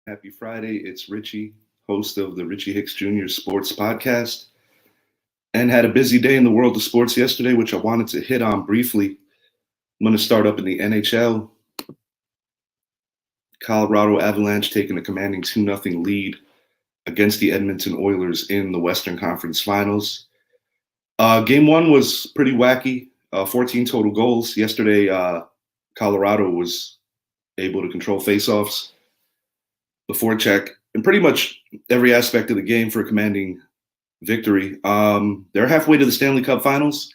Happy Friday. It's Richie, host of the Richie Hicks Jr. Sports Podcast, and had a busy day in the world of sports yesterday, which I wanted to hit on briefly. I'm going to start up in the NHL. Colorado Avalanche taking a commanding 2-0 lead against the Edmonton Oilers in the Western Conference Finals. Game one was pretty wacky, 14 total goals. Yesterday, Colorado was able to control faceoffs, the forecheck, and pretty much every aspect of the game for a commanding victory. They're halfway to the Stanley Cup Finals,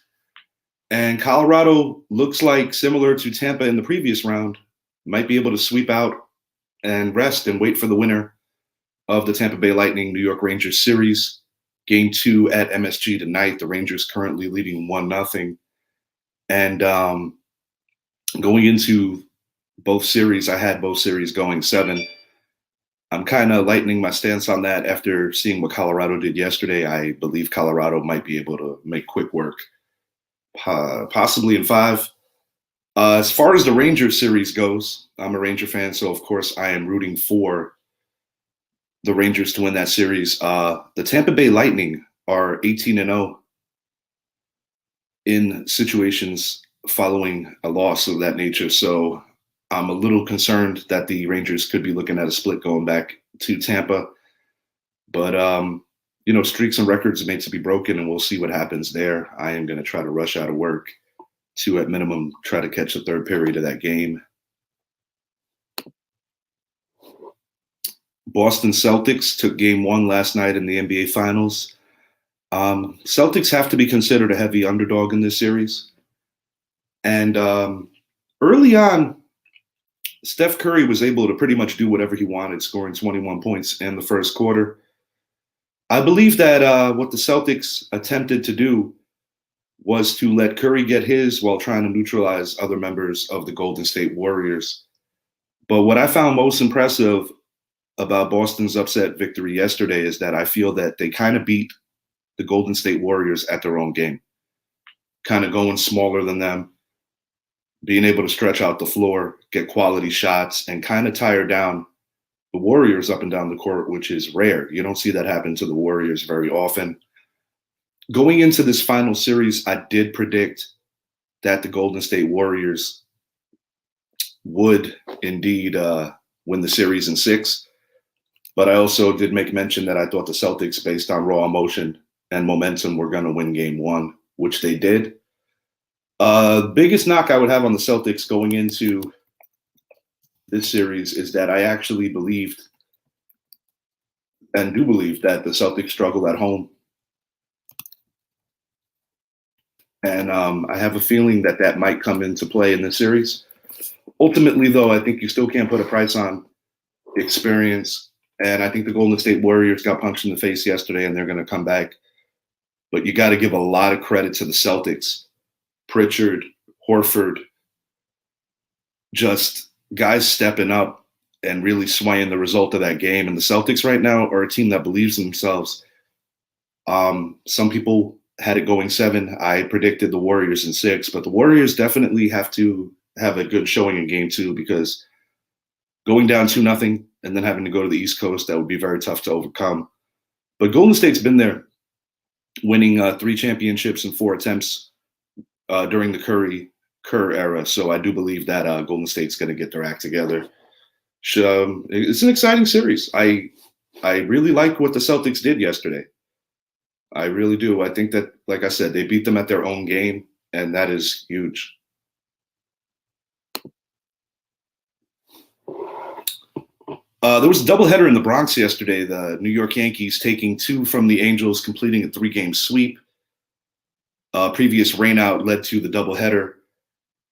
and Colorado looks like, similar to Tampa in the previous round, might be able to sweep out and rest and wait for the winner of the Tampa Bay Lightning New York Rangers series. Game 2 at MSG tonight. The Rangers currently leading 1-0. And going into both series, I had both series going 7. I'm kind of lightening my stance on that after seeing what Colorado did yesterday. I believe Colorado might be able to make quick work, possibly in 5. As far as the Rangers series goes, I'm a Ranger fan, so of course I am rooting for the Rangers to win that series. The Tampa Bay Lightning are 18-0 in situations following a loss of that nature. So I'm a little concerned that the Rangers could be looking at a split going back to Tampa. But, streaks and records are made to be broken, and we'll see what happens there. I am going to try to rush out of work to, at minimum, try to catch the third period of that game. Boston Celtics took game 1 last night in the NBA Finals. Celtics have to be considered a heavy underdog in this series. And early on, Steph Curry was able to pretty much do whatever he wanted, scoring 21 points in the first quarter. I believe that what the Celtics attempted to do was to let Curry get his while trying to neutralize other members of the Golden State Warriors. But what I found most impressive about Boston's upset victory yesterday is that I feel that they kind of beat the Golden State Warriors at their own game, kind of going smaller than them, being able to stretch out the floor, get quality shots, and kind of tire down the Warriors up and down the court, which is rare. You don't see that happen to the Warriors very often. Going into this final series, I did predict that the Golden State Warriors would indeed win the series in 6. But I also did make mention that I thought the Celtics, based on raw emotion and momentum, were going to win game 1, which they did. Biggest knock I would have on the Celtics going into this series is that I actually believed and do believe that the Celtics struggle at home. And I have a feeling that that might come into play in this series. Ultimately, though, I think you still can't put a price on experience. And I think the Golden State Warriors got punched in the face yesterday, and they're going to come back. But you got to give a lot of credit to the Celtics. Pritchard, Horford, just guys stepping up and really swaying the result of that game. And the Celtics right now are a team that believes in themselves. Some people had it going 7. I predicted the Warriors in 6, but the Warriors definitely have to have a good showing in game 2, because going down 2-0 and then having to go to the East Coast, that would be very tough to overcome. But Golden State's been there, winning 3 championships in 4 attempts during the Kerr era. So I do believe that Golden State's going to get their act together. It's an exciting series. I really like what the Celtics did yesterday. I really do. I think that, like I said, they beat them at their own game, and that is huge. There was a doubleheader in the Bronx yesterday. The New York Yankees taking 2 from the Angels, completing a 3-game sweep. Previous rainout led to the doubleheader.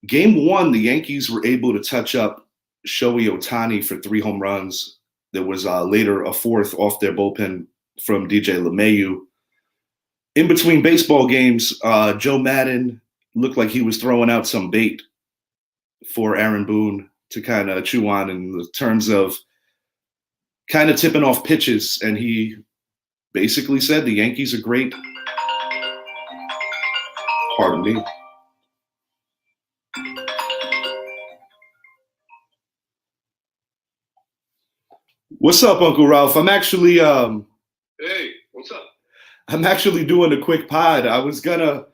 Game 1, the Yankees were able to touch up Shohei Ohtani for 3 home runs. There was later a 4th off their bullpen from DJ LeMahieu. In between baseball games, Joe Madden looked like he was throwing out some bait for Aaron Boone to kind of chew on in the terms of kind of tipping off pitches. And he basically said the Yankees are great. Pardon me. What's up, Uncle Ralph? Hey, what's up? I'm actually doing a quick pod. I was gonna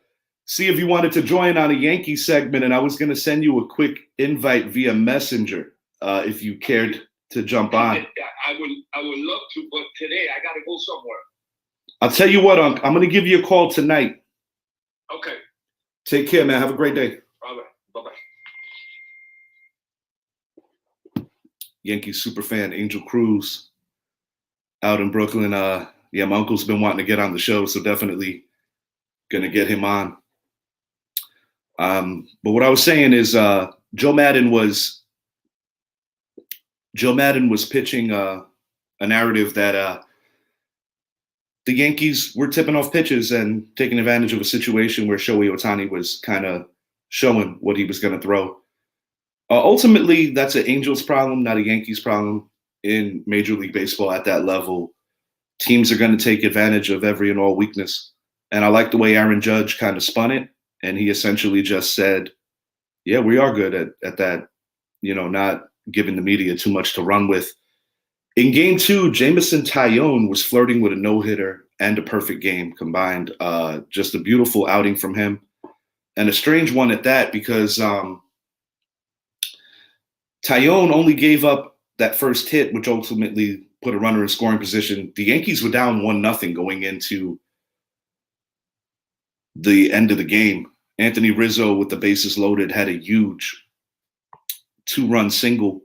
see if you wanted to join on a Yankee segment, and I was gonna send you a quick invite via Messenger if you cared to jump on. I would love to, but today I gotta go somewhere. I'll tell you what, Unc. I'm gonna give you a call tonight. Okay. Take care, man. Have a great day. All right. Bye bye. Yankees superfan Angel Cruz out in Brooklyn. Yeah, my uncle's been wanting to get on the show, so definitely gonna get him on. But what I was saying is Joe Madden was pitching a narrative that the Yankees were tipping off pitches and taking advantage of a situation where Shohei Ohtani was kind of showing what he was going to throw. Ultimately, that's an Angels problem, not a Yankees problem. In Major League Baseball at that level, teams are going to take advantage of every and all weakness. And I like the way Aaron Judge kind of spun it. And he essentially just said, yeah, we are good at that, not giving the media too much to run with. In game two, Jameson Taillon was flirting with a no-hitter and a perfect game combined. Just a beautiful outing from him. And a strange one at that because Taillon only gave up that first hit, which ultimately put a runner in scoring position. The Yankees were down 1-0 going into the end of the game. Anthony Rizzo, with the bases loaded, had a huge two-run single,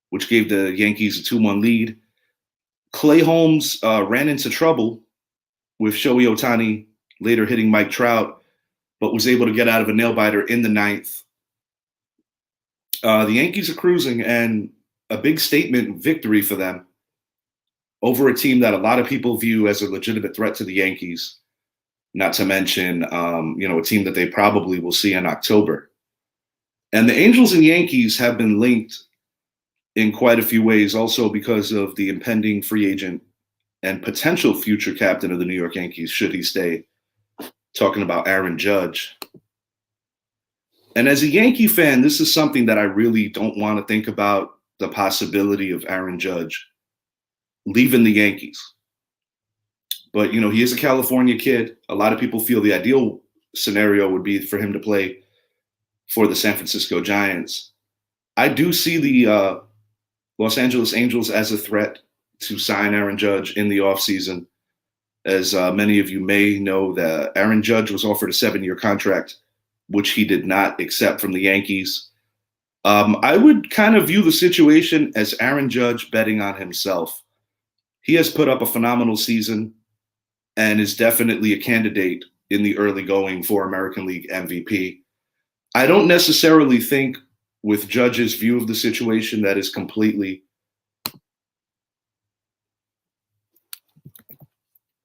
which gave the Yankees a 2-1 lead. Clay Holmes ran into trouble with Shohei Ohtani later hitting Mike Trout, but was able to get out of a nail-biter in the ninth. The Yankees are cruising, and a big statement victory for them over a team that a lot of people view as a legitimate threat to the Yankees, not to mention, a team that they probably will see in October. And the Angels and Yankees have been linked in quite a few ways, also because of the impending free agent and potential future captain of the New York Yankees, should he stay, talking about Aaron Judge. And as a Yankee fan, this is something that I really don't want to think about, the possibility of Aaron Judge leaving the Yankees. But, he is a California kid. A lot of people feel the ideal scenario would be for him to play for the San Francisco Giants. I do see the Los Angeles Angels as a threat to sign Aaron Judge in the offseason. As many of you may know, that Aaron Judge was offered a 7-year contract, which he did not accept from the Yankees. I would kind of view the situation as Aaron Judge betting on himself. He has put up a phenomenal season and is definitely a candidate in the early going for American League MVP. I don't necessarily think, with Judge's view of the situation, that is completely.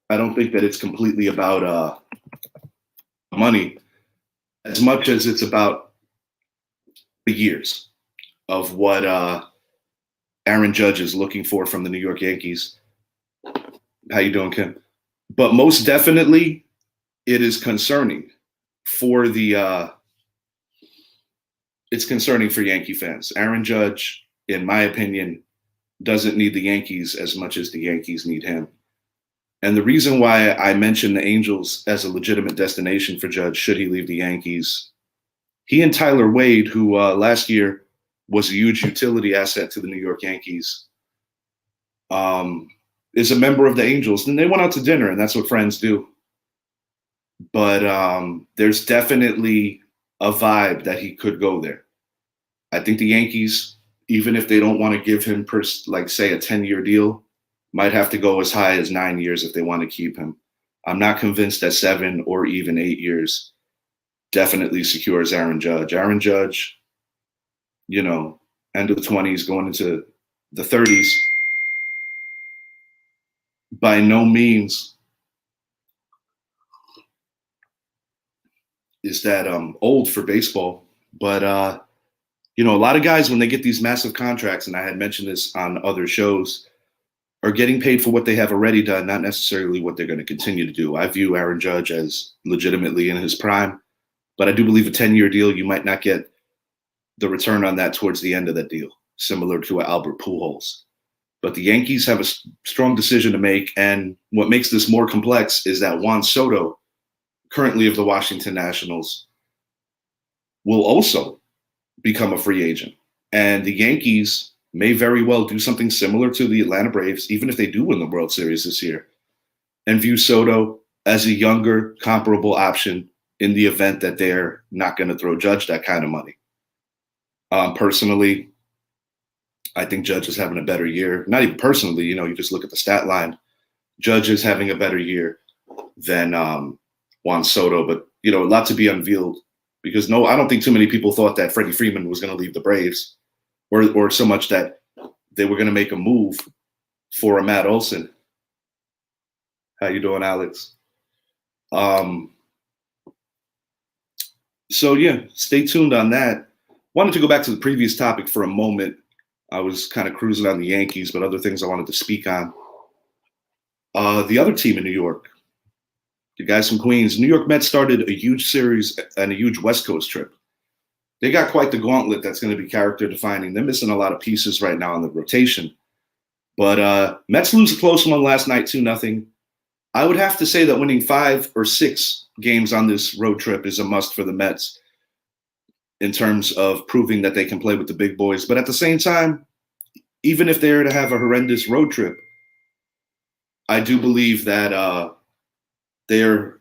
I don't think that it's completely about money as much as it's about the years of what Aaron Judge is looking for from the New York Yankees. How you doing, Kim? But most definitely, it is concerning for it's concerning for Yankee fans. Aaron Judge, in my opinion, doesn't need the Yankees as much as the Yankees need him. And the reason why I mentioned the Angels as a legitimate destination for Judge, should he leave the Yankees, he and Tyler Wade, who last year was a huge utility asset to the New York Yankees, is a member of the Angels. And they went out to dinner, and that's what friends do. But there's definitely a vibe that he could go there. I think the Yankees, even if they don't want to give him, say, a 10-year deal, might have to go as high as 9 years if they want to keep him. I'm not convinced that 7 or even 8 years definitely secures Aaron Judge. Aaron Judge, end of the 20s, going into the 30s, by no means is that old for baseball. But, a lot of guys, when they get these massive contracts, and I had mentioned this on other shows, are getting paid for what they have already done, not necessarily what they're going to continue to do. I view Aaron Judge as legitimately in his prime, but I do believe a 10-year deal, you might not get the return on that towards the end of that deal, similar to Albert Pujols. But the Yankees have a strong decision to make. And what makes this more complex is that Juan Soto, currently of the Washington Nationals, will also become a free agent. And the Yankees may very well do something similar to the Atlanta Braves, even if they do win the World Series this year, and view Soto as a younger, comparable option in the event that they're not going to throw Judge that kind of money. Personally, I think Judge is having a better year. Not even personally, you just look at the stat line. Judge is having a better year than Juan Soto, but a lot to be unveiled because I don't think too many people thought that Freddie Freeman was going to leave the Braves, or so much that they were going to make a move for a Matt Olson. How you doing, Alex? So yeah, stay tuned on that. Wanted to go back to the previous topic for a moment. I was kind of cruising on the Yankees, but other things I wanted to speak on. The other team in New York, the guys from Queens, New York Mets started a huge series and a huge West Coast trip. They got quite the gauntlet that's going to be character defining. They're missing a lot of pieces right now in the rotation. But Mets lose a close one last night, 2-0. I would have to say that winning 5 or 6 games on this road trip is a must for the Mets in terms of proving that they can play with the big boys. But at the same time, even if they're to have a horrendous road trip, I do believe that they're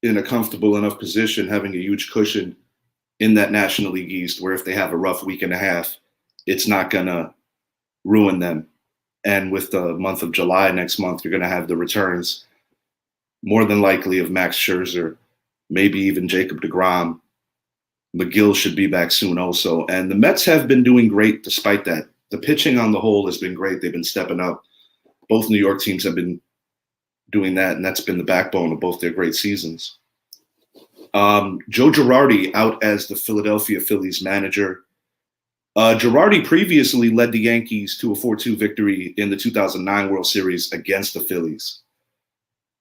in a comfortable enough position, having a huge cushion in that National League East, where if they have a rough week and a half, it's not going to ruin them. And with the month of July next month, you're going to have the returns, more than likely, of Max Scherzer, maybe even Jacob deGrom. McGill should be back soon also. And the Mets have been doing great despite that. The pitching on the whole has been great. They've been stepping up. Both New York teams have been doing that, and that's been the backbone of both their great seasons. Joe Girardi out as the Philadelphia Phillies manager. Girardi previously led the Yankees to a 4-2 victory in the 2009 World Series against the Phillies.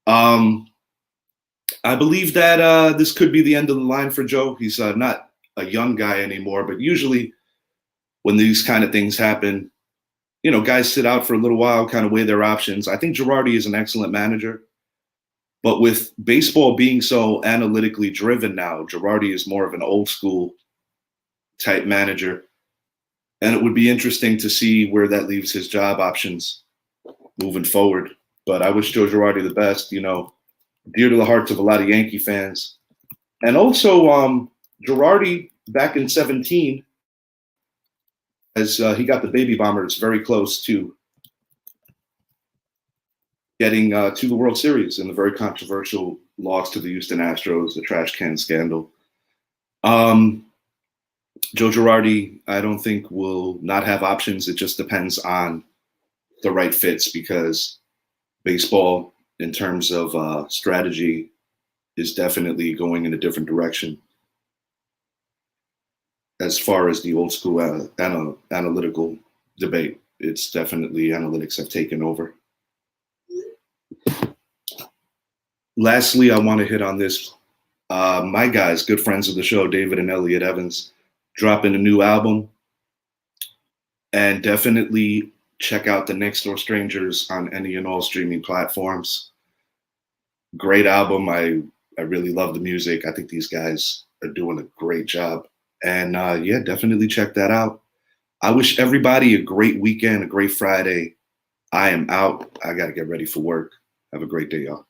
I believe that this could be the end of the line for Joe. He's not a young guy anymore, but usually when these kind of things happen, guys sit out for a little while, kind of weigh their options. I think Girardi is an excellent manager, but with baseball being so analytically driven now, Girardi is more of an old school type manager. And it would be interesting to see where that leaves his job options moving forward. But I wish Joe Girardi the best, dear to the hearts of a lot of Yankee fans. And also Girardi back in 2017, as he got the baby bombers very close to getting to the World Series in the very controversial loss to the Houston Astros, the trash can scandal. Joe Girardi, I don't think, will not have options. It just depends on the right fits, because baseball, in terms of strategy, is definitely going in a different direction as far as the old school analytical debate. It's definitely analytics have taken over. Lastly, I want to hit on this. My guys, good friends of the show, David and Elliot Evans, dropping a new album. And definitely check out the Next Door Strangers on any and all streaming platforms. Great album. I really love the music. I think these guys are doing a great job. And yeah, definitely check that out. I wish everybody a great weekend, a great Friday. I am out. I got to get ready for work. Have a great day, y'all.